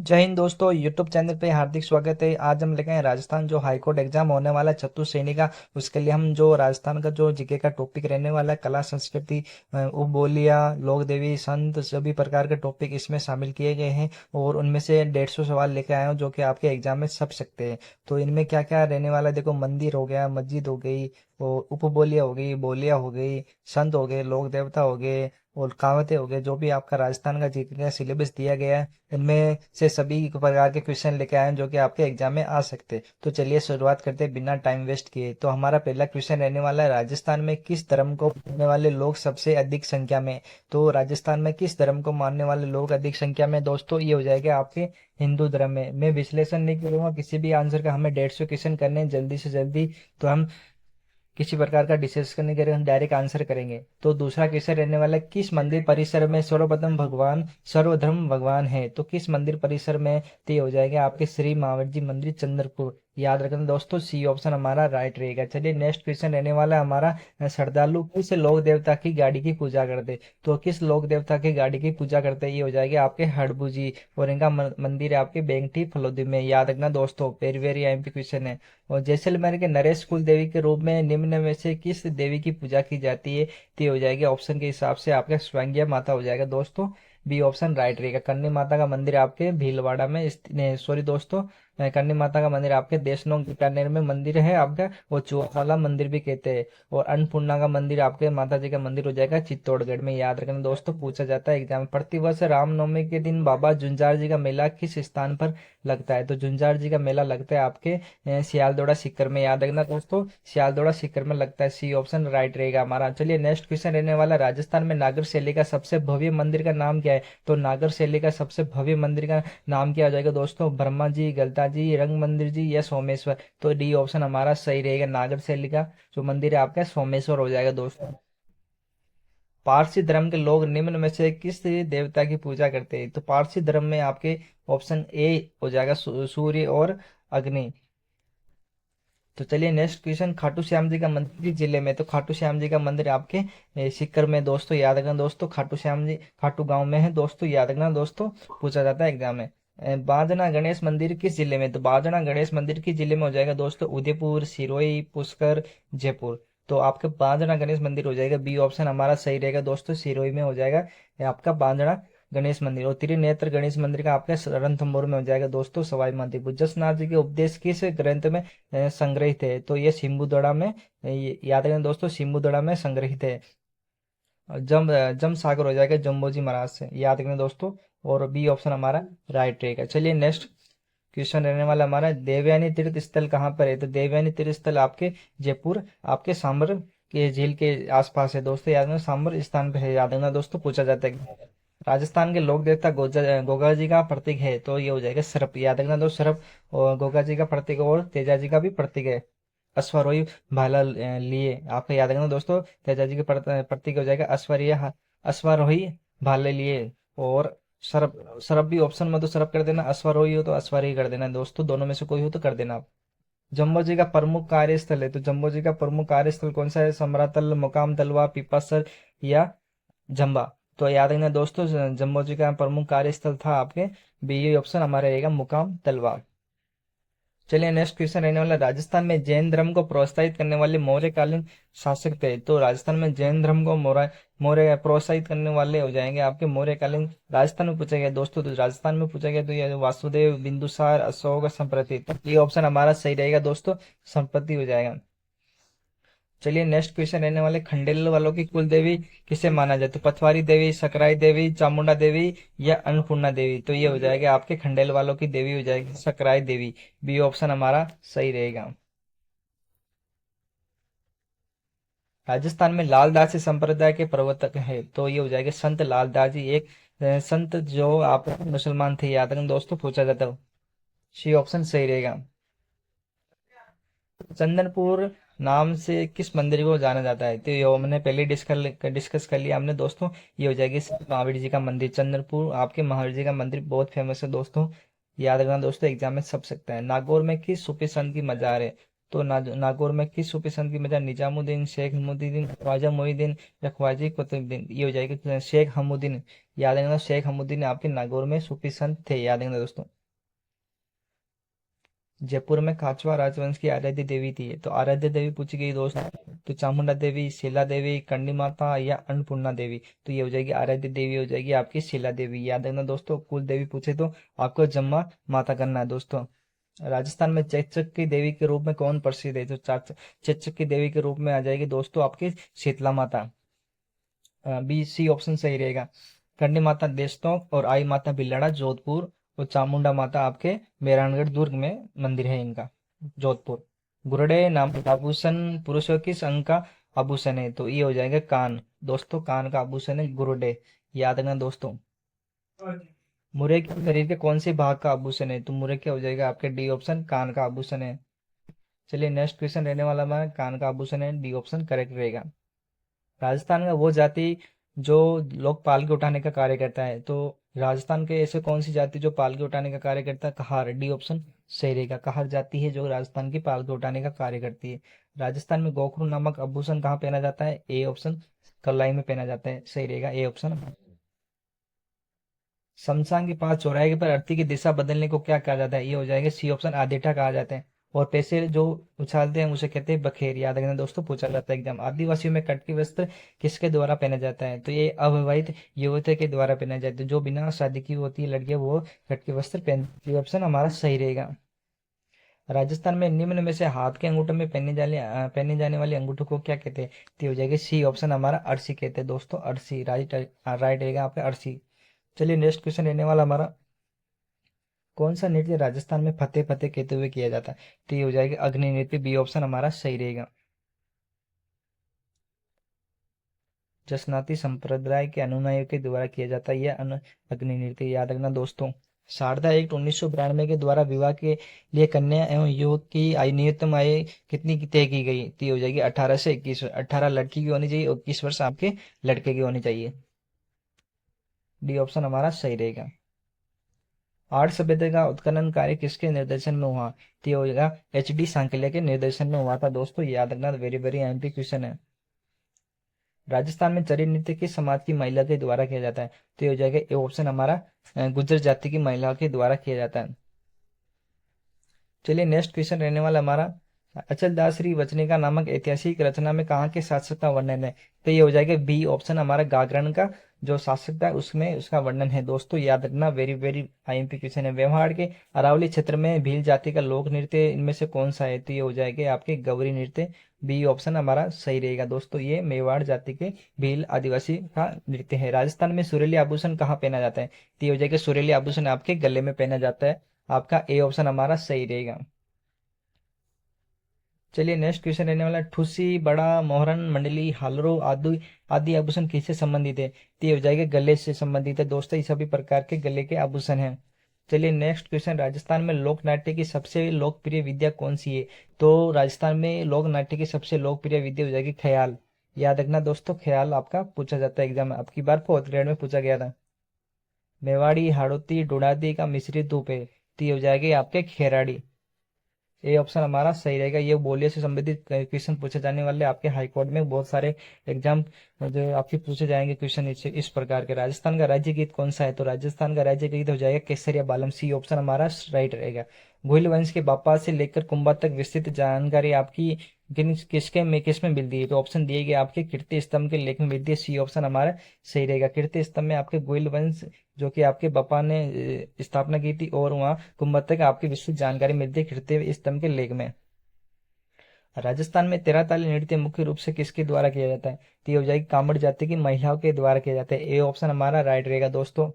जय हिंद दोस्तों, YouTube channel पे हार्दिक स्वागत है। आज हम लेके आए राजस्थान जो हाई कोर्ट एग्जाम होने वाला है चतुर्थ श्रेणी का। उसके लिए हम जो राजस्थान का जो जीके का टॉपिक रहने वाला है, कला संस्कृति, उपबोलियाँ, लोक देवी, संत, सभी प्रकार के टॉपिक इसमें शामिल किए गए हैं। और उनमें से 150 सवाल लेके आए हैं जो कि आपके एग्जाम में छप सकते हैं। तो इनमें क्या क्या रहने वाला है, देखो, मंदिर हो गया, मस्जिद हो गई, और उपबोलियाँ हो गई, बोलियाँ हो गई, संत हो गए, लोक देवता हो गए, और कहावतें हो गए। जो भी आपका राजस्थान का जीके का सिलेबस दिया गया है, इनमें से सभी प्रकार के क्वेश्चन लेके आए हैं जो कि आपके एग्जाम में आ सकते हैं। तो चलिए शुरुआत करते हैं बिना टाइम वेस्ट किए। तो हमारा पहला क्वेश्चन रहने वाला है, राजस्थान में किस धर्म को मानने वाले लोग सबसे अधिक संख्या में। तो राजस्थान में किस धर्म को मानने वाले लोग अधिक संख्या में, दोस्तों ये हो जाएगा आपके हिंदू धर्म में। मैं विश्लेषण नहीं करूंगा किसी भी आंसर का, हमें 150 क्वेश्चन करने हैं जल्दी से जल्दी। तो हम किसी प्रकार का डिस्कशन नहीं करेंगे, हम डायरेक्ट आंसर करेंगे। तो दूसरा क्वेश्चन रहने वाला है, किस मंदिर परिसर में सर्वप्रथम भगवान सर्वधर्म भगवान है। तो किस मंदिर परिसर में, तो ये हो जाएगा आपके श्री महावीर जी मंदिर चंद्रपुर। याद रखना दोस्तों, सी ऑप्शन हमारा राइट रहेगा। चलिए नेक्स्ट क्वेश्चन रहने वाला है हमारा, श्रद्धालु किस लोक देवता की गाड़ी की पूजा करते। तो किस लोक देवता की गाड़ी की पूजा करते हैं, ये हो जाएगा आपके हड़बू जी। और इनका मंदिर है आपके बेंगटी फलोदी में। याद रखना दोस्तों, वेरी वेरी एमपी क्वेश्चन है। और जैसलमेर के नरेश कुल देवी के रूप में निम्न में से किस देवी की पूजा की जाती है, तो ये हो जाएगी ऑप्शन के हिसाब से आपका स्वयंज्ञा माता हो जाएगा दोस्तों। बी ऑप्शन राइट रहेगा। करनी माता का मंदिर आपके भीलवाड़ा में, सॉरी दोस्तों, करनी माता का मंदिर आपके देशनोक बीकानेर में मंदिर है आपका, वो चौपाला मंदिर भी कहते हैं। और अन्नपूर्णा का मंदिर आपके माता जी का मंदिर हो जाएगा चित्तौड़गढ़ में। याद रखना दोस्तों, पूछा जाता है एग्जाम में। प्रतिवर्ष रामनवमी के दिन बाबा झुंझार जी का मेला किस स्थान पर लगता है। तो झुंझार जी का मेला लगता है आपके सियालदोड़ा सीकर में। याद रखना दोस्तों, सियालदोड़ा सीकर में लगता है। सी ऑप्शन राइट रहेगा हमारा। चलिए नेक्स्ट क्वेश्चन रहने वाला, राजस्थान में नागर शैली का सबसे भव्य मंदिर का नाम क्या है। तो नागर शैली का सबसे भव्य मंदिर का नाम क्या हो जाएगा दोस्तों, ब्रह्मा जी, गलता जी, रंग मंदिर जी, या सोमेश्वर। तो डी ऑप्शन हमारा सही रहेगा। नागर शैली का जो मंदिर है आपका सोमेश्वर हो जाएगा दोस्तों। पारसी धर्म के लोग निम्न में से किस देवता की पूजा करते हैं। तो पारसी धर्म में आपके ऑप्शन ए हो जाएगा सूर्य और अग्नि। तो चलिए नेक्स्ट क्वेश्चन, खाटू श्याम जी का मंदिर किस जिले में। तो खाटू श्याम जी का मंदिर आपके सीकर में दोस्तों। याद रखना दोस्तों, खाटू श्याम जी खाटू गांव में है दोस्तों। याद रखना दोस्तों, पूछा जाता है एग्जाम में। बाजना गणेश मंदिर किस जिले में। तो बाजना गणेश मंदिर किस जिले में हो जाएगा दोस्तों, उदयपुर, सिरोही, पुष्कर, जयपुर। तो आपके बाजना गणेश मंदिर हो जाएगा, बी ऑप्शन हमारा सही रहेगा दोस्तों, सिरोही में हो जाएगा ये आपका बांधना गणेश मंदिर। और त्रिनेत्र गणेश मंदिर का आपका रणथंभौर में हो जाएगा दोस्तों, सवाई माधोपुर। जसनाथ जी के उपदेश किस ग्रंथ में संग्रहित है। तो ये सिम्बुदड़ा में, याद रखें दोस्तों, सिम्बुदड़ा में संग्रहित है। और जम सागर हो जाएगा जम्बोजी महाराज से। याद रखें दोस्तों, और बी ऑप्शन हमारा राइट रहेगा। चलिए नेक्स्ट क्वेश्चन रहने वाला हमारा, देवयानी तीर्थ स्थल कहाँ पर है। तो देवयानी तीर्थ स्थल आपके जयपुर, आपके सांबर के झील के आसपास है दोस्तों। याद रखना, सांबर स्थान पे है। याद रखना दोस्तों, पूछा जाता है। राजस्थान के लोक देवता गोगा जी का प्रतीक है। तो ये हो जाएगा सर्प। याद रखना दोस्तों, सर्प और गोगा जी का प्रतीक, और तेजा जी का भी प्रतीक है। अश्वरोही भाला लिए आपको याद रखना दोस्तों, तेजा जी के प्रतीक हो जाएगा अश्वरोही भाले लिए। और सरप, सरप भी ऑप्शन में तो सरप कर देना, अश्वरोही हो तो अश्वरोही कर देना दोस्तों, दोनों में से कोई हो तो कर देना आप। जम्बो जी का प्रमुख कार्यस्थल है। तो जम्बो जी का प्रमुख कार्यस्थल कौन सा है, समरातल, मुकाम तलवा, पीपासर, या जम्बा। तो याद रखना दोस्तों, जम्बो जी का प्रमुख कार्यस्थल था आपके, बी ऑप्शन हमारा रहेगा मुकाम तलवा। चलिए नेक्स्ट क्वेश्चन रहने वाला, राजस्थान में जैन धर्म को प्रोत्साहित करने वाले मौर्यकालीन शासक थे। तो राजस्थान में जैन धर्म को मौर्य प्रोत्साहित करने वाले हो जाएंगे आपके मौर्यकालीन। राजस्थान में पूछा गया दोस्तों, तो राजस्थान में पूछा गया तो ये वासुदेव, बिंदुसार, अशोक, संप्रति। तो ये ऑप्शन हमारा सही रहेगा दोस्तों, संपत्ति हो जाएगा। चलिए नेक्स्ट क्वेश्चन रहने वाले, खंडेल वालों की कुल देवी किसे माना जाए। तो पथवारी देवी, सकराई देवी, चामुंडा देवी, या अन्नपूर्णा देवी। तो ये हो जाएगा आपके खंडेल वालों की देवी हो जाएगी सकराई देवी। बी ऑप्शन हमारा सही रहेगा। राजस्थान में लालदासी संप्रदाय के प्रवर्तक है। तो ये हो जाएगा संत लालदास जी, एक संत जो आप मुसलमान थे। याद रखना दोस्तों, पूछा जाता है। सी ऑप्शन सही रहेगा। चंदनपुर नाम से किस मंदिर को जाना जाता है। तो ये हमने पहले डिस्कस कर लिया हमने दोस्तों। ये हो जाएगी महावीर जी का मंदिर चंदनपुर, आपके महावीर जी का मंदिर बहुत फेमस है दोस्तों। याद रखना दोस्तों, एग्जाम में छप सकता है। नागौर में किस सूफी संत की मजार है। तो नागौर में किस सूफी संत की मजार? निजामुद्दीन, शेख हमूद्दीन, ख्वाजा मोइनुद्दीन या ख्वाजा कुतुबुद्दीन? ये हो जाएगा शेख हमूद्दीन। याद रखना, शेख हमूद्दीन आपके नागौर में सूफी संत थे, याद रखना दोस्तों। जयपुर में काछवा राजवंश की आराध्य देवी थी, तो आराध्य देवी पूछी गई दोस्त, तो चामुंडा देवी, शीला देवी, कंडी माता या अन्नपूर्णा देवी? तो ये हो जाएगी आराध्य देवी, हो जाएगी आपकी शीला देवी। याद रखना दोस्तों, कुल देवी पूछे तो आपको जम्मा माता करना है दोस्तों। राजस्थान में चेचक की देवी के रूप में कौन प्रसिद्ध है? तो चेचक की देवी के रूप में आ जाएगी दोस्तों आपकी शीतला माता। बी सी ऑप्शन सही रहेगा। कंडी माता देशतोक और आई माता बिल्लाड़ा जोधपुर, और चामुंडा माता आपके मेहरानगढ़ दुर्ग में मंदिर है इनका, जोधपुर। गुरडे नाम आभूषण पुरुषों किस अंग का आभूषण है? तो ये हो जाएगा कान, दोस्तों कान का आभूषण है गुरुडे, याद रखना दोस्तों। मुर्गे के शरीर के कौन से भाग का आभूषण है? तो मुर्गे क्या हो जाएगा आपके? डी ऑप्शन कान का आभूषण है। चलिए नेक्स्ट क्वेश्चन रहने वाला हमारा कान का आभूषण है, डी ऑप्शन करेक्ट रहेगा। राजस्थान में वो जाति जो लोग पालकी उठाने का कार्य करता है, तो राजस्थान के ऐसे कौन सी जाति जो पालकी उठाने का कार्य करता है? कहार, डी ऑप्शन सही रहेगा। कहार जाति है जो राजस्थान की पालकी उठाने का कार्य करती है। राजस्थान में गोखरू नामक आभूषण कहाँ पहना जाता है? ए ऑप्शन कलाई में पहना जाता है, सही रहेगा ए ऑप्शन। शमशान के पास चौराहे पर अर्थी की दिशा बदलने को क्या कहा जाता है? ये हो जाएगा सी ऑप्शन आदेठा कहा जाता है। और पैसे जो उछालते हैं उसे कहते हैं बखेर, याद रखना दोस्तों, पूछा जाता है एग्जाम। आदिवासियों में कटकी वस्त्र किसके द्वारा पहना जाता है? तो ये अविवाहित युवती के द्वारा पहना जाता है, जो बिना शादी की होती है लड़कियां वो कटकी वस्त्र पहनती है, ऑप्शन हमारा सही रहेगा। राजस्थान में निम्न में से हाथ के अंगूठे में पहने जाने वाले अंगूठों को क्या कहते हैं? तो ये हो जाएगी सी ऑप्शन हमारा अरसी कहते हैं दोस्तों, अरसी राइट राइट रहेगा आपका अरसी। चलिए नेक्स्ट क्वेश्चन रहने वाला हमारा, कौन सा नृत्य राजस्थान में फतेह फतेह कहते हुए किया जाता है? तो ये हो जाएगा अग्नि नृत्य, बी ऑप्शन हमारा सही रहेगा। जसनाती संप्रदाय के अनुयायियों के द्वारा किया जाता है यह अग्नि नृत्य, याद रखना दोस्तों। शारदा एक्ट 1992 के द्वारा विवाह के लिए कन्या एवं युवक की न्यूनतम आयु कितनी तय की गई? तो ये हो जाएगी 18 से 21 वर्ष। 18 लड़की की होनी चाहिए और 21 वर्ष आपके लड़के की होनी चाहिए, डी ऑप्शन हमारा सही रहेगा। आर्य सभ्यता का उत्खनन कार्य किसके निर्देशन में हुआ? तो ये होगा एच डी सांकलिया के निर्देशन में हुआ था दोस्तों, याद रखना, वेरी वेरी एमपी क्वेश्चन है। राजस्थान में चरी नृत्य किस समाज की महिला के द्वारा किया जाता है? तो ये हो जाएगा ए ऑप्शन हमारा गुर्जर जाति की महिलाओं के द्वारा किया जाता है। चलिए नेक्स्ट क्वेश्चन रहने वाला हमारा, अचल दास श्री वचनिका नामक ऐतिहासिक रचना में कहाँ के शासक का वर्णन है? तो ये हो जाएगा बी ऑप्शन हमारा गागरण का जो शासक था उसमें उसका वर्णन है दोस्तों, याद रखना, वेरी वेरी आईएमपी क्वेश्चन है। व्यवहार के अरावली क्षेत्र में भील जाति का लोक नृत्य इनमें से कौन सा है? तो ये हो जाएगा आपके गौरी नृत्य, बी ऑप्शन हमारा सही रहेगा दोस्तों, ये मेवाड़ जाति के भील आदिवासी का नृत्य है। राजस्थान में सुरीली आभूषण कहाँ पहना जाता है? तो ये हो जाएगा सुरीली आभूषण आपके गले में पहना जाता है, आपका ए ऑप्शन हमारा सही रहेगा। चलिए नेक्स्ट क्वेश्चन रहने वाला, ठुसी, बड़ा, मोहरन, मंडली, हालरो आदि आदि आभूषण किससे संबंधित है? तो ये हो जाएगा गले से संबंधित है दोस्तों, ये सभी प्रकार के गले के आभूषण हैं। चलिए नेक्स्ट क्वेश्चन, राजस्थान में लोक नाट्य की सबसे लोकप्रिय विद्या कौन सी है? तो राजस्थान में लोक नाट्य की सबसे लोकप्रिय विद्या हो जाएगी ख्याल, याद रखना दोस्तों, ख्याल आपका पूछा जाता है एग्जाम में, आपकी बार फोर्थ ग्रेड में पूछा गया था। मेवाड़ी, हाड़ौती, डोडादी का मिश्रित रूप है? तो ये हो जाएगी आपके खेराड़ी, ये ऑप्शन हमारा सही रहेगा। ये बोलिए से संबंधित क्वेश्चन पूछे जाने वाले आपके हाई कोर्ट में बहुत सारे एग्जाम जो आपके पूछे जाएंगे क्वेश्चन इस प्रकार के। राजस्थान का राज्य गीत कौन सा है? तो राजस्थान का राज्य गीत हो जाएगा केसरिया बालम, सी ऑप्शन हमारा राइट रहेगा। गोहिल वंश के बापा से लेकर कुंभा तक विस्तृत जानकारी आपकी किस में मिलती है? तो ऑप्शन दिए गए आपके कीर्ति स्तंभ के लेख में मिलती है, सी ऑप्शन हमारा सही रहेगा। कीर्ति स्तंभ में आपके गोइल वंश जो कि आपके बापा ने स्थापना की थी, और वहाँ कुंभ तक आपकी विस्तृत जानकारी मिलती है कीर्ति स्तंभ के लेख में। राजस्थान में तेरह ताली नृत्य मुख्य रूप से किसके द्वारा किया जाता है? तो ये हो जाएगी कामड़ जाति की महिलाओं के द्वारा किया जाता है, ए ऑप्शन हमारा राइट रहेगा दोस्तों।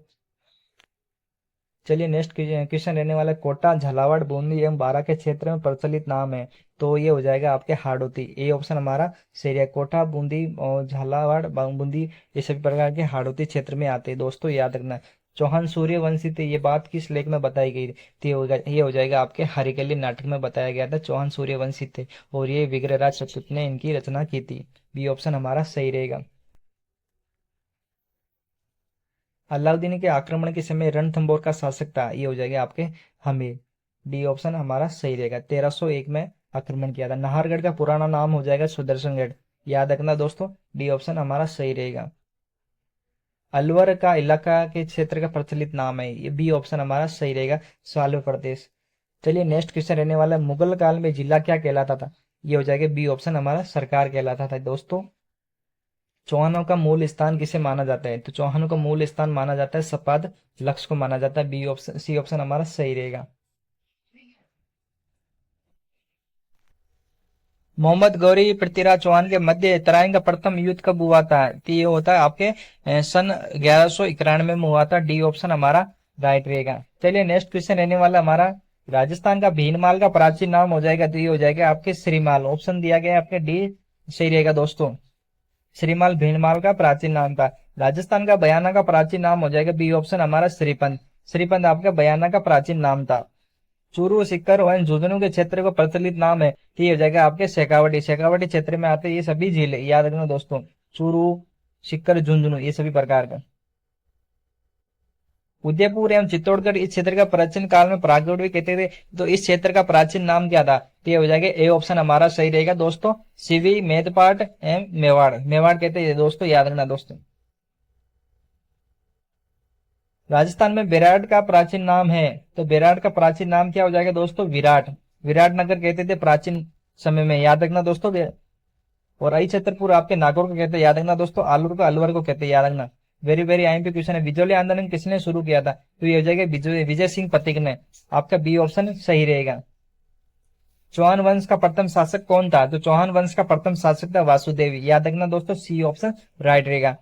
चलिए नेक्स्ट क्वेश्चन रहने वाला है, कोटा, झालावाड़, बूंदी एवं बारां के क्षेत्र में प्रचलित नाम है? तो ये हो जाएगा आपके हाड़ौती, ए ऑप्शन हमारा सही है। कोटा, बूंदी और झालावाड़ बूंदी ये सभी प्रकार के हाड़ौती क्षेत्र में आते हैं दोस्तों, याद रखना। चौहान सूर्यवंशी थे, ये बात किस लेख में बताई गई? तो ये हो जाएगा आपके हरिकली नाटक में बताया गया था, चौहान सूर्यवंशी थे और ये विग्रहराज चतुर्थ ने इनकी रचना की थी, बी ऑप्शन हमारा सही रहेगा। अलाउद्दीन के आक्रमण के समय रणथंभौर का शासक था? ये हो जाएगा आपके हमीर, डी ऑप्शन हमारा सही रहेगा। 1301 में आक्रमण किया था। नाहरगढ़ का पुराना नाम हो जाएगा सुदर्शनगढ़, याद रखना दोस्तों, डी ऑप्शन हमारा सही रहेगा। अलवर का इलाका के क्षेत्र का प्रचलित नाम है, ये बी ऑप्शन हमारा सही रहेगा, साल्व प्रदेश। चलिए नेक्स्ट क्वेश्चन रहने वाला है, मुगल काल में जिला क्या कहलाता था? ये हो जाएगा बी ऑप्शन हमारा सरकार कहलाता था दोस्तों। चौहानों का मूल स्थान किसे माना जाता है? तो चौहानों का मूल स्थान माना जाता है सपाद लक्ष्य को माना जाता है, बी ऑप्शन सी ऑप्शन हमारा सही रहेगा। मोहम्मद गौरी पृथ्वीराज चौहान के मध्य तराइन का प्रथम युद्ध कब हुआ था? तो ये होता है आपके सन 1191 में हुआ था, डी ऑप्शन हमारा राइट रहेगा। चलिए नेक्स्ट क्वेश्चन रहने वाला हमारा, राजस्थान का भीनमाल का प्राचीन नाम हो जाएगा, तो ये हो जाएगा आपके श्रीमाल, ऑप्शन दिया गया है आपके डी सही रहेगा दोस्तों। श्रीमाल भीनमाल का प्राचीन नाम था। राजस्थान का बयाना का प्राचीन नाम हो जाएगा, बी ऑप्शन हमारा श्रीपंत, श्रीपंत आपका बयाना का प्राचीन नाम था। चूरू सिक्कर और झुंझुनू के क्षेत्र को प्रचलित नाम है, तो ये हो जाएगा आपके शेखावटी, शेखावटी क्षेत्र में आते ये सभी झीलें, याद रखना दोस्तों, चूरू सिक्कर झुंझुनू ये सभी प्रकार का। उदयपुर एवं चित्तौड़गढ़ इस क्षेत्र का प्राचीन काल में प्रागौड़ भी कहते थे, तो इस क्षेत्र का प्राचीन नाम क्या था? तो ये हो जाएगा ए ऑप्शन हमारा सही रहेगा दोस्तों, सिवी मेदपाट एवं मेवाड़, मेवाड़ कहते हैं दोस्तों, याद रखना दोस्तों। राजस्थान में बेराट का प्राचीन नाम है, तो बेराट का प्राचीन नाम क्या हो जाएगा दोस्तों? विराट, विराट नगर कहते थे प्राचीन समय में, याद रखना दोस्तों। और आई छतरपुर आपके नागौर को कहते हैं, याद रखना दोस्तों। आलूर को अलवर को कहते हैं, याद रखना। वेरी वेरी आईएमपी क्वेश्चन है। विजयी आंदोलन किसने शुरू किया था? तो ये हो जाएगा विजय सिंह पथिक ने, आपका बी ऑप्शन सही रहेगा। चौहान वंश का प्रथम शासक कौन था? तो चौहान वंश का प्रथम शासक था वासुदेव, याद रखना दोस्तों, सी ऑप्शन राइट रहेगा।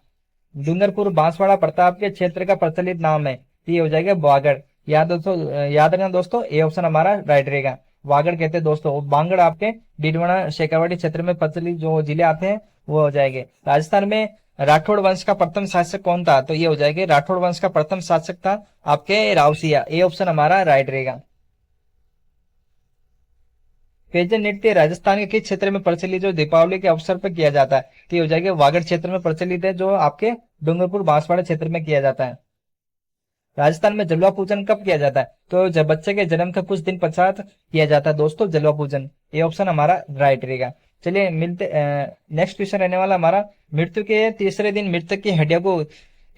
डूंगरपुर बांसवाड़ा प्रताप के क्षेत्र का प्रचलित नाम है, तो ये हो जाएगा वागड़, याद रखना दोस्तों, ए ऑप्शन हमारा राइट रहेगा। वागड़ कहते हैं दोस्तों। बांगड़ आपके डीडवाना शेखावाटी क्षेत्र में प्रचलित जो जिले आते हैं वो हो जाएंगे। राजस्थान में राठौड़ वंश का प्रथम शासक कौन था? तो ये हो जाएगा राठौड़ वंश का प्रथम शासक था आपके रावसिया, ए ऑप्शन हमारा राइट रहेगा। पेजन नृत्य राजस्थान के किस क्षेत्र में प्रचलित जो दीपावली के अवसर पर किया जाता है? तो ये हो जाएगा वागड़ क्षेत्र में प्रचलित है, जो आपके डूंगरपुर बांसवाड़ा क्षेत्र में किया जाता है। राजस्थान में जलवा पूजन कब किया जाता है? तो जब बच्चे के जन्म के कुछ दिन पश्चात किया जाता है दोस्तों, जलवा पूजन, ये ऑप्शन हमारा राइट रहेगा। चलिए मिलते नेक्स्ट क्वेश्चन रहने वाला हमारा, मृत्यु के तीसरे दिन मृतक की हड्डियों को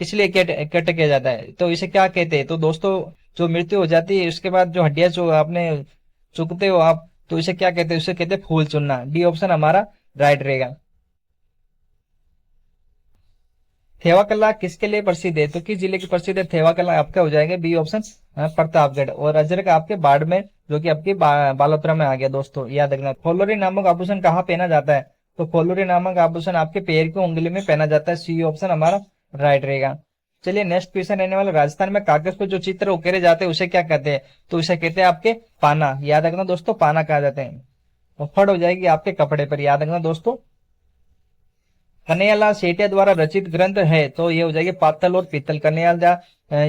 इसलिए इकट्ठा किया जाता है, तो इसे क्या कहते हैं? तो दोस्तों जो मृत्यु हो जाती है उसके बाद जो हड्डियां जो आपने चुकते हो आप, तो इसे क्या कहते हैं? उसे कहते हैं फूल चुनना, डी ऑप्शन हमारा राइट रहेगा। थेवा कला किसके लिए प्रसिद्ध है? तो किस जिले की प्रसिद्ध है थेवा कला? आपका हो जाएगा बी ऑप्शन प्रतापगढ़। और अजरक आपके बाड़मेर, जो कि आपके बालोतरा में आ गया दोस्तों, याद रखना। फोलोरी नामक आभूषण कहाँ पहना जाता है? तो फोलोरी नामक आभूषण आपके पैर की उंगली में पहना जाता है, सी ऑप्शन हमारा राइट रहेगा। चलिए नेक्स्ट क्वेश्चन रहने वाला, राजस्थान में कागज पर जो चित्र उकेरे जाते हैं उसे क्या कहते हैं? तो उसे कहते हैं आपके पाना, याद रखना दोस्तों, पाना कहा जाते हैं। और फड़ हो जाएगी आपके कपड़े पर, याद रखना दोस्तों। कन्हैयालाल सेठिया द्वारा रचित ग्रंथ है, तो ये हो जाएगी पातल और पीतल।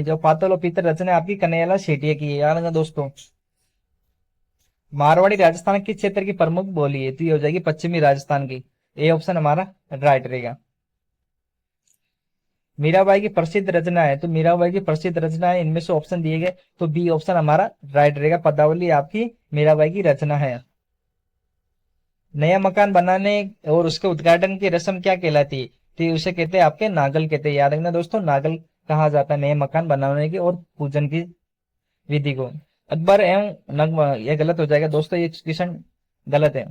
जो पातल और पीतल रचना है आपकी कन्हैयालाल सेठिया की है, याद रखना दोस्तों। मारवाड़ी राजस्थान किस क्षेत्र की प्रमुख बोली है? तो ये हो जाएगी पश्चिमी राजस्थान की, ए ऑप्शन हमारा राइट रहेगा। मीराबाई की प्रसिद्ध रचना है, तो मीराबाई की प्रसिद्ध रचना है, इनमें से ऑप्शन दिए गए, तो बी ऑप्शन हमारा राइट रहेगा। पदावली आपकी मीराबाई की रचना है। नया मकान बनाने और उसके उद्घाटन की रस्म क्या कहलाती है? तो उसे कहते हैं आपके नागल कहते हैं, याद रखना दोस्तों, नागल कहा जाता है नए मकान बनाने की और पूजन की विधि को। अकबर एवं नगमा, यह गलत हो जाएगा दोस्तों, ये क्वेश्चन गलत है।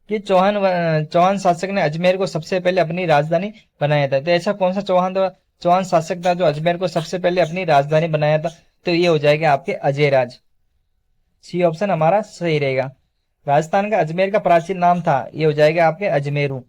कि चौहान शासक ने अजमेर को सबसे पहले अपनी राजधानी बनाया था? तो ऐसा कौन सा चौहान शासक था जो अजमेर को सबसे पहले अपनी राजधानी बनाया था? तो ये हो जाएगा आपके अजयराज, सी ऑप्शन हमारा सही रहेगा। राजस्थान का अजमेर का प्राचीन नाम था, ये हो जाएगा आपके अजमेरू।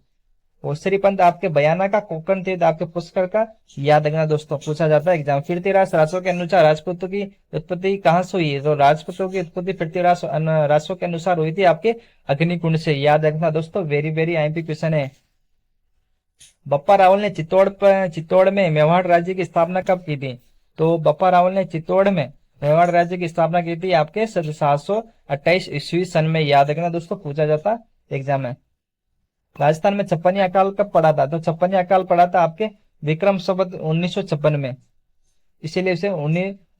और श्रीपंत आपके बयाना का, कोकण तीर्थ आपके पुष्कर का, याद रखना दोस्तों, पूछा जाता है एग्जाम। पृथ्वीराज रासो के अनुसार राजपूतों की उत्पत्ति कहाँ से हुई है? तो राजपूतों की उत्पत्ति पृथ्वीराज रासो के अनुसार हुई थी आपके अग्निकुंड से, याद रखना दोस्तों, वेरी वेरी आईएमपी क्वेश्चन है। बप्पा रावल ने चित्तौड़ में मेवाड़ राज्य की स्थापना कब की थी? तो बप्पा रावल ने चित्तौड़ में मेवाड़ राज्य की स्थापना की थी आपके 728 ईस्वी सन में, याद रखना दोस्तों, पूछा जाता एग्जाम में। राजस्थान में छप्पनिया अकाल कब पड़ा था? तो छप्पनिया अकाल पड़ा था आपके विक्रम संवत 1956 में, इसीलिए इसे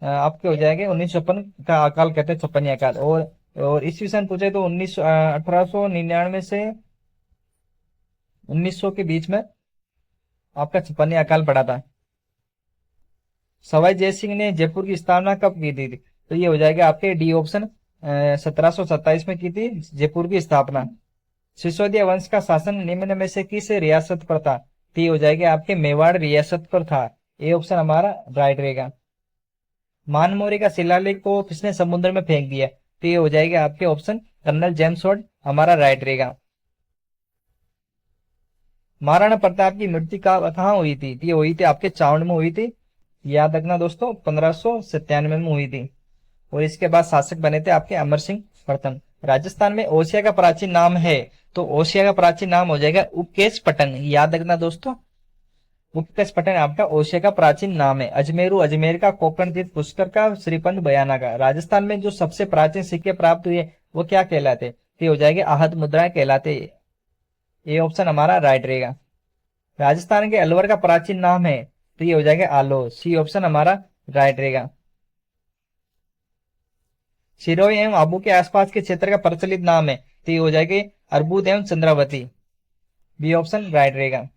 आपके हो जाएंगे 1956 का अकाल कहते हैं, 56 अकाल। और ईस्वी सन पूछे तो 1899 से 1900 के बीच में आपका 56 अकाल पड़ा था। सवाई जय सिंह ने जयपुर की स्थापना कब की थी? तो ये हो जाएगा आपके डी ऑप्शन, 1727 में की थी जयपुर की स्थापना। सिसोदिया वंश का शासन निम्न में से किस रियासत पर था? तो ये हो जाएगा आपके मेवाड़ रियासत पर था। ये ऑप्शन हमारा राइट रहेगा। मानमोरी का शिलालेख को किसने समुद्र में फेंक दिया? तो ये हो जाएगा आपके ऑप्शन कर्नल जेम्स हॉड, हमारा राइट रहेगा। महाराणा प्रताप की मृत्यु कहाँ हुई थी? तो ये हुई थी आपके चावड़ में हुई थी। याद रखना दोस्तों, 1597 में हुई थी। और इसके बाद शासक बने थे आपके अमर सिंह प्रथम। राजस्थान में ओसिया का प्राचीन नाम है, तो ओसिया का प्राचीन नाम हो जाएगा उपकेश पटन। याद रखना दोस्तों, उपकेश पटन आपका ओसिया का प्राचीन नाम है। अजमेरू अजमेर का, कोकण तीर्थ पुष्कर का, श्रीपंथ बयाना का। राजस्थान में जो सबसे प्राचीन सिक्के प्राप्त हुए वो क्या कहलाते? तो हो जाएंगे आहत मुद्राएं कहलाते। ये ऑप्शन हमारा राइट रहेगा। राजस्थान के अलवर का प्राचीन नाम है, तो ये हो जाएगा आलो। सी ऑप्शन हमारा राइट रहेगा। सिरोही एवं आबू के आसपास के क्षेत्र का प्रचलित नाम है, तो ये हो जाएगा अर्बुद एवं चंद्रावती। बी ऑप्शन राइट रहेगा।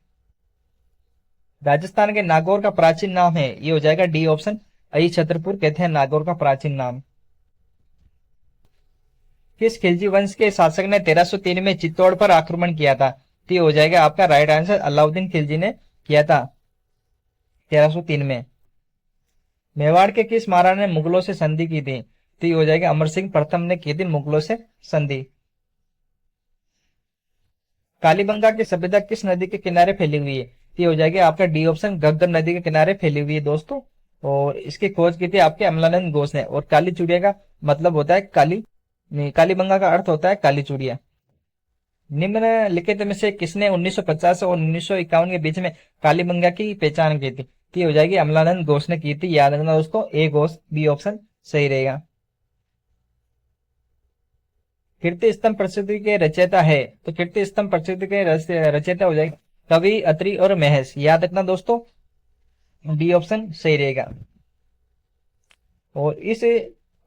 राजस्थान के नागौर का प्राचीन नाम है, ये हो जाएगा डी ऑप्शन अहि छतरपुर कहते हैं नागौर का प्राचीन नाम। किस खिलजी वंश के शासक ने 1303 में चित्तौड़ पर आक्रमण किया था? तो ये हो जाएगा आपका राइट आंसर अलाउद्दीन खिलजी ने किया था 1303 में। मेवाड़ के किस महाराणा ने मुगलों से संधि की थी? तो ये हो जाएगा अमर सिंह प्रथम ने की थी मुगलों से संधि। कालीबंगा की सभ्यता किस नदी के किनारे फैली हुई है? तो ये हो जाएगा आपका डी ऑप्शन घग्गर नदी के किनारे फैली हुई है दोस्तों। और इसकी खोज की थी आपके अमलानंद घोष ने। और काली चूड़िया का मतलब होता है काली, नहीं, कालीबंगा का अर्थ होता है काली चूड़िया। निम्नलिखित में से किसने 1950 और 1951 के बीच में कालीबंगा की पहचान की थी? तो ये हो जाएगी अमलानंद घोष ने की थी। याद रखना दोस्तों, ए घोष, बी ऑप्शन सही रहेगा। कीर्ति स्तंभ प्रसिद्धि के रचयिता है, तो कीर्ति स्तंभ प्रसिद्धि के रचयिता हो जाएगा कवि, अत्रि और महस। याद रखना दोस्तों, डी ऑप्शन सही रहेगा। और इस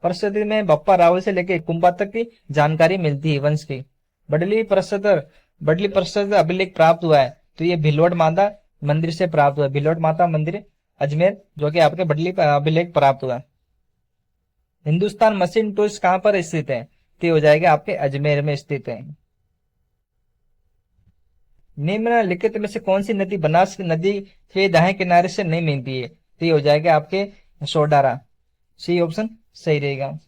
प्रसिद्धि में बप्पा रावल से लेकर कुंभा तक की जानकारी मिलती है वंश की। बडली प्रसिद्ध अभिलेख प्राप्त हुआ है, तो ये भिलवट माता मंदिर से प्राप्त हुआ है। भिलवट माता मंदिर अजमेर, जो कि आपके बडली अभिलेख प्राप्त हुआ है। हिंदुस्तान मशीन टूल्स कहां पर स्थित है? तो ये हो जाएगा आपके अजमेर में स्थित है। निम्नलिखित में से कौन सी नदी बनास नदी के दाएं किनारे से नहीं मिलती है? तो ये हो जाएगा आपके सोडारा। सी ऑप्शन सही रहेगा।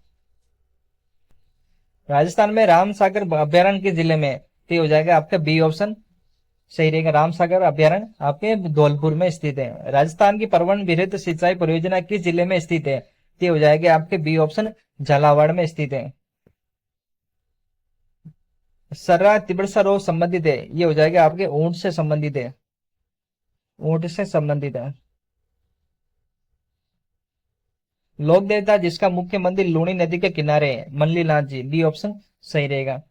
राजस्थान में रामसागर अभ्यारण्य के जिले में? तो ये हो जाएगा आपका बी ऑप्शन सही रहेगा। रामसागर अभ्यारण्य आपके धौलपुर में स्थित है। राजस्थान की परवन विहित सिंचाई परियोजना किस जिले में स्थित है? तो ये हो जाएगा आपके बी ऑप्शन झालावाड़ में स्थित है। सर्रा तिबड़सा रोग संबंधित है, ये हो जाएगा आपके ऊंट से संबंधित है। ऊंट से संबंधित है। लोक देवता जिसका मुख्य मंदिर लूणी नदी के किनारे है, मल्लीनाथ जी। बी ऑप्शन सही रहेगा।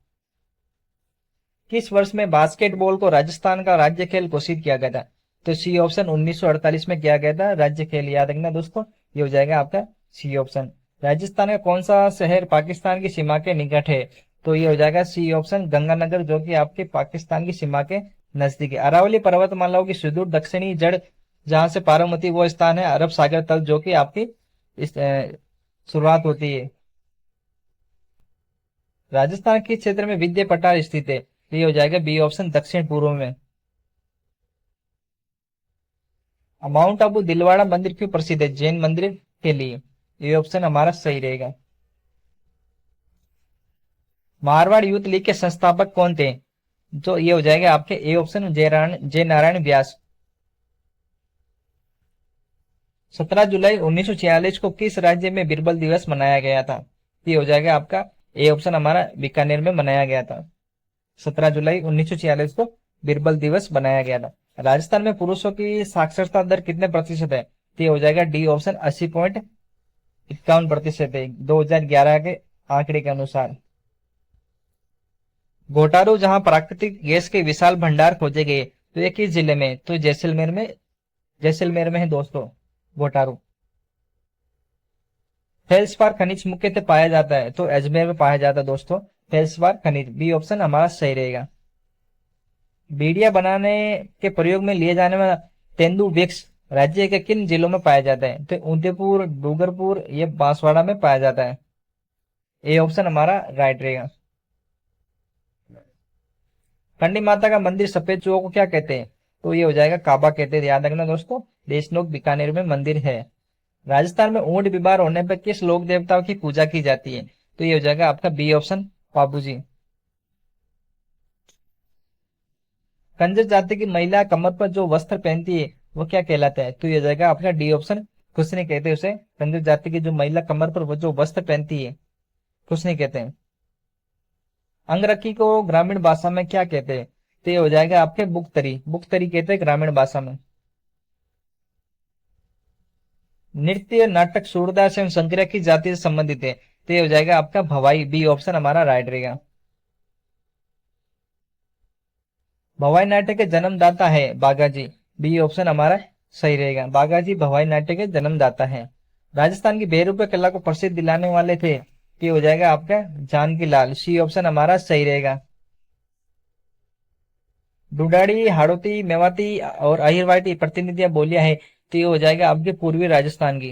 किस वर्ष में बास्केटबॉल को राजस्थान का राज्य खेल घोषित किया गया था? तो सी ऑप्शन 1948 में किया गया था राज्य खेल। याद रखना दोस्तों, ये हो जाएगा आपका सी ऑप्शन। राजस्थान का कौन सा शहर पाकिस्तान की सीमा के निकट है? तो ये हो जाएगा सी ऑप्शन गंगानगर, जो कि आपके पाकिस्तान की सीमा के नजदीक है। अरावली पर्वतमालाओं की सुदूर दक्षिणी जड़ जहां से पार होती है वो स्थान है अरब सागर तल, जो कि आपकी इस शुरुआत होती है। राजस्थान के क्षेत्र में विद्या पठार स्थित है, तो ये हो जाएगा बी ऑप्शन दक्षिण पूर्व में। माउंट आबू दिलवाड़ा मंदिर क्यों प्रसिद्ध है? जैन मंदिर के लिए। ये ऑप्शन हमारा सही रहेगा। मारवाड़ यूथ लीग के संस्थापक कौन थे? तो ये हो जाएगा आपके ए ऑप्शन जय नारायण व्यास। 17 जुलाई 1946 को किस राज्य में बीरबल दिवस मनाया गया था? ये हो जाएगा आपका ए ऑप्शन हमारा बीकानेर में मनाया गया था। 17 जुलाई 1946 को बीरबल दिवस बनाया गया था। राजस्थान में पुरुषों की साक्षरता दर कितने प्रतिशत है? तो ये हो जाएगा डी ऑप्शन 80.51% है 2011 के आंकड़े के अनुसार। घोटारू जहां प्राकृतिक गैस के विशाल भंडार खोजे गए, तो ये किस जिले में? तो जैसलमेर में है दोस्तों घोटारू। फेल्सपार खनिज मुख्यतः पाया जाता है, तो अजमेर में पाया जाता है दोस्तों फेल्सपार खनिज। बी ऑप्शन हमारा सही रहेगा। बीड़िया बनाने के प्रयोग में लिए जाने वाला तेंदु वृक्ष राज्य के किन जिलों में पाया जाता है, तो उदयपुर, डूंगरपुर, ये बांसवाड़ा में पाया जाता है। ए ऑप्शन हमारा राइट रहेगा। कंडी माता का मंदिर सफेद चूहों को क्या कहते हैं, तो ये हो जाएगा काबा कहते हैं, याद रखना दोस्तों। देशनोक बीकानेर में मंदिर है। राजस्थान में ऊंट बीमार होने पर किस लोक देवताओं की पूजा की जाती है, तो ये हो जाएगा आपका बी ऑप्शन बाबूजी। कंजर जाति की महिला कमर पर जो वस्त्र पहनती है वो क्या कहलाता है, तो ये हो जाएगा आपका डी ऑप्शन कुशनी कहते हैं उसे। कंजर जाति की जो महिला कमर पर वो जो वस्त्र पहनती है कुशनी कहते हैं। अंगरखी को ग्रामीण भाषा में क्या कहते हैं, तो ये हो जाएगा आपके बुकतरी, बुकतरी कहते हैं ग्रामीण भाषा में। नृत्य नाटक सूरदास एवं शंकरिया की जाति से संबंधित है, तो ये हो जाएगा आपका भवाई। बी ऑप्शन हमारा राइट रहेगा। भवाई नाट्य के जन्मदाता है बागाजी। बी ऑप्शन हमारा सही रहेगा। बागाजी भवाई नाट्य के जन्मदाता है। राजस्थान की बेरूपे कला को प्रसिद्ध दिलाने वाले थे, ये हो जाएगा आपका जानकी लाल। सी ऑप्शन हमारा सही रहेगा। डुडाड़ी, हाड़ौती, मेवाती और अहिरवाटी प्रतिनिधियां बोलियां हैं, तो ये हो जाएगा आपके पूर्वी राजस्थान की।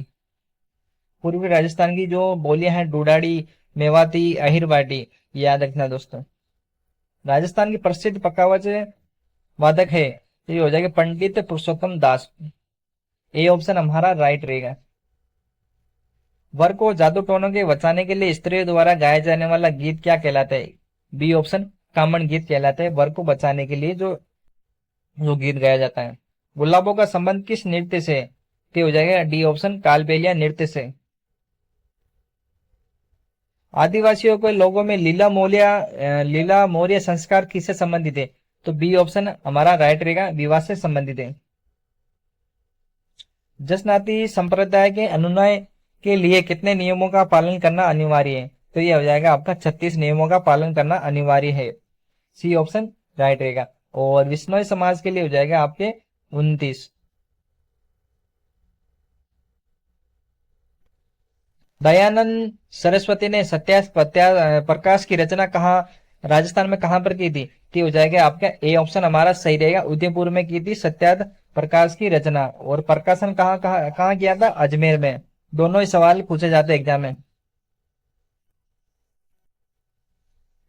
पूर्वी राजस्थान की जो बोलियां हैं डुडाड़ी, मेवाती, अहिरवाटी, याद रखना दोस्तों। राजस्थान की प्रसिद्ध पकावज वादक है, तो ये हो जाएगा पंडित पुरुषोत्तम दास। ए ऑप्शन हमारा राइट रहेगा। वर को जादू टोनों के बचाने के लिए स्त्रियों द्वारा गाया जाने वाला गीत क्या कहलाता है, बी ऑप्शन कामन गीत कहलाता है। वर को बचाने के लिए जो जो गीत गाया जाता है। गुलाबों का संबंध किस नृत्य से, तो हो जाएगा डी ऑप्शन कालबेलिया नृत्य से। आदिवासियों के लोगों में लीला मौर्य संस्कार किससे संबंधित है, तो बी ऑप्शन हमारा राइट रहेगा, विवाह से संबंधित है। जसनाती संप्रदाय के अनुनय के लिए कितने नियमों का पालन करना अनिवार्य है, तो यह हो जाएगा आपका 36 नियमों का पालन करना अनिवार्य है। सी ऑप्शन राइट रहेगा। और विश्नोई समाज के लिए हो जाएगा आपके 29। दयानंद सरस्वती ने प्रकाश की रचना कहाँ, राजस्थान में कहां पर की थी, तो हो जाएगा आपका ए ऑप्शन हमारा सही रहेगा। उदयपुर में की थी सत्यार्थ प्रकाश की रचना। और प्रकाशन कहाँ कहाँ कहाँ किया था, अजमेर में। दोनों ही सवाल पूछे जाते एग्जाम में।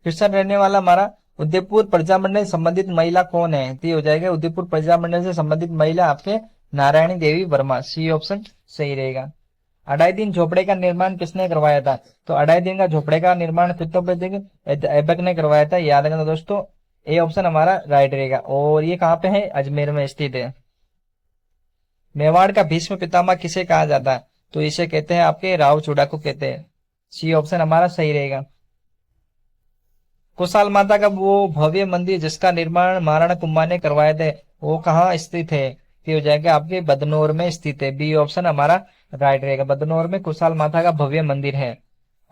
क्वेश्चन रहने वाला हमारा उदयपुर प्रजामंडल से संबंधित महिला कौन है, तो ये हो जाएगा उदयपुर प्रजामंडल से संबंधित महिला आपके नारायणी देवी वर्मा। सी ऑप्शन सही रहेगा। अढ़ाई दिन झोपड़े का निर्माण किसने करवाया था, तो अढ़ाई दिन का झोपड़े का निर्माण ऐबक ने करवाया था, याद रखना दोस्तों। ए ऑप्शन हमारा राइट रहेगा। और ये कहाँ पे है, अजमेर में स्थित है। मेवाड़ का भीष्म पितामह किसे कहा जाता है, तो इसे कहते हैं आपके राव चूड़ा को कहते हैं। सी ऑप्शन हमारा सही रहेगा। कुशाल माता का वो भव्य मंदिर जिसका निर्माण महाराणा कुंभा ने करवाया था, वो कहाँ स्थित है, ये हो जाएगा आपके बदनौर में स्थित है। बी ऑप्शन हमारा राइट रहेगा। बदनौर में कुशाल माता का भव्य मंदिर है।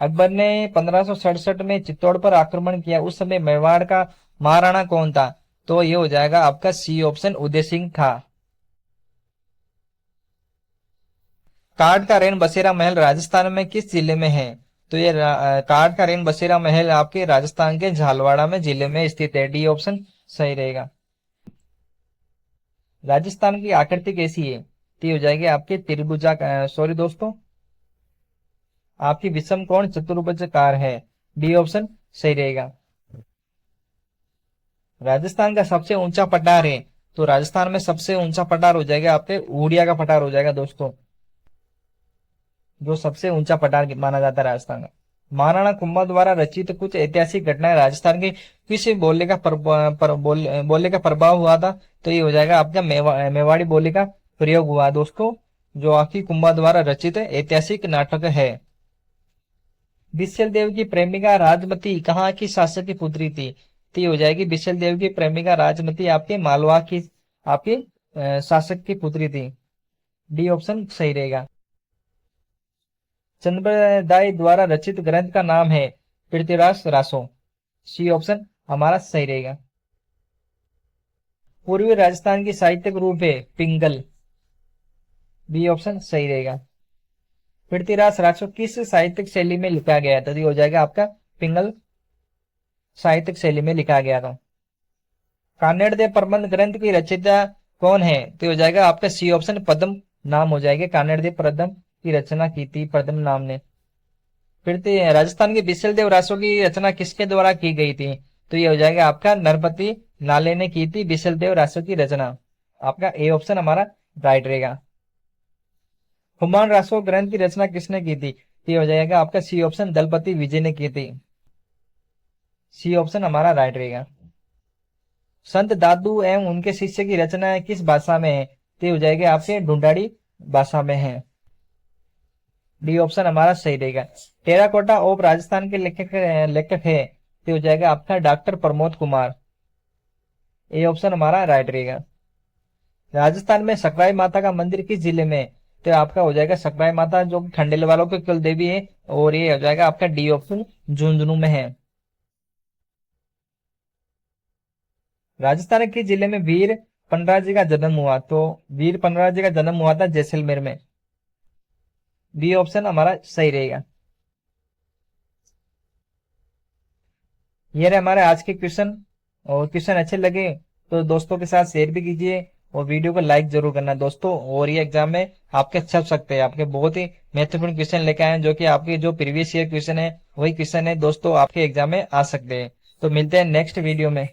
अकबर ने 1567 में चित्तौड़ पर आक्रमण किया, उस समय मेवाड़ का महाराणा कौन था, तो ये हो जाएगा आपका सी ऑप्शन उदय सिंह था। कार्ड का रेन बसेरा महल राजस्थान में किस जिले में है, तो ये कार्ड का रेन बसेरा महल आपके राजस्थान के झालवाड़ा में जिले में स्थित है। डी ऑप्शन सही रहेगा। राजस्थान की आकृति कैसी है, तो ये हो जाएगी आपके त्रिभुजा, सॉरी दोस्तों, आपकी विषम कोण चतुर्भुजाकार है। डी ऑप्शन सही रहेगा। राजस्थान का सबसे ऊंचा पठार है, तो राजस्थान में सबसे ऊंचा पठार हो जाएगा आपके ऊड़िया का पठार हो जाएगा दोस्तों, जो सबसे ऊंचा पठार माना जाता है राजस्थान का। महाराणा कुंभा द्वारा रचित कुछ ऐतिहासिक घटनाएं राजस्थान के किस बोली का बोली का प्रभाव हुआ था, तो ये हो जाएगा आपका मेवाड़ी बोली का प्रयोग हुआ दोस्तों, जो आपकी कुंभा द्वारा रचित ऐतिहासिक नाटक है। बिसल देव की प्रेमिका राजमती कहाँ की शासक की पुत्री थी, तो ये हो जाएगी बिसल देव की प्रेमिका राजमती आपके मालवा की आपकी शासक की पुत्री थी। डी ऑप्शन सही रहेगा। चंद्रदाय द्वारा रचित ग्रंथ का नाम है पृथ्वीराज रासो। सी ऑप्शन हमारा सही रहेगा। पूर्वी राजस्थान की साहित्यिक रूप है पिंगल। बी ऑप्शन सही रहेगा। पृथ्वीराज रासो किस साहित्यिक शैली में लिखा गया था? तो ये हो जाएगा आपका पिंगल साहित्यिक शैली में लिखा गया था। कान्नेड़ देव प्रबंध ग्रंथ की रचयिता कौन है? तो ये हो जाएगा आपका सी ऑप्शन पद्म नाम हो जाएगा। कान्नेड़ देव प्रबंध की रचना की थी पद्म नाम ने। फिर राजस्थान के बिसल देव रासो की रचना किसके द्वारा की गई थी? तो ये हो जाएगा आपका नरपति नाले ने की थी बिसल देव रासो की रचना। आपका ए ऑप्शन हमारा राइट रहेगा। हुमायूं रासो ग्रंथ की रचना किसने की थी? तो ये हो जाएगा आपका सी ऑप्शन दलपति विजय ने की थी। सी ऑप्शन हमारा राइट रहेगा। संत दादू एवं उनके शिष्य की रचना किस भाषा में है? तो ये हो जाएगा आपके ढूंढाड़ी भाषा में है। डी ऑप्शन हमारा सही रहेगा। टेराकोटा ऑफ राजस्थान के लेखक है, तो हो जाएगा आपका doctor Pramod Kumar. A option हमारा राइट रहेगा। राजस्थान में सकराई माता का मंदिर किस जिले में है? तो आपका हो जाएगा सकराई माता जो खंडेल वालों की कुल देवी है, और ये हो जाएगा आपका डी ऑप्शन झुंझुनू में है। राजस्थान के जिले में वीर पनराज जी का जन्म हुआ? तो वीर पनराज जी का जन्म हुआ था जैसलमेर में। बी ऑप्शन हमारा सही रहेगा। ये रहे हमारे आज के क्वेश्चन, और क्वेश्चन अच्छे लगे तो दोस्तों के साथ शेयर भी कीजिए, और वीडियो को लाइक जरूर करना दोस्तों। और ये एग्जाम में आपके छप सकते हैं, आपके बहुत ही महत्वपूर्ण क्वेश्चन लेके आए हैं, जो कि आपके जो प्रीवियस ईयर क्वेश्चन है वही क्वेश्चन है दोस्तों आपके एग्जाम में आ सकते हैं। तो मिलते हैं नेक्स्ट वीडियो में।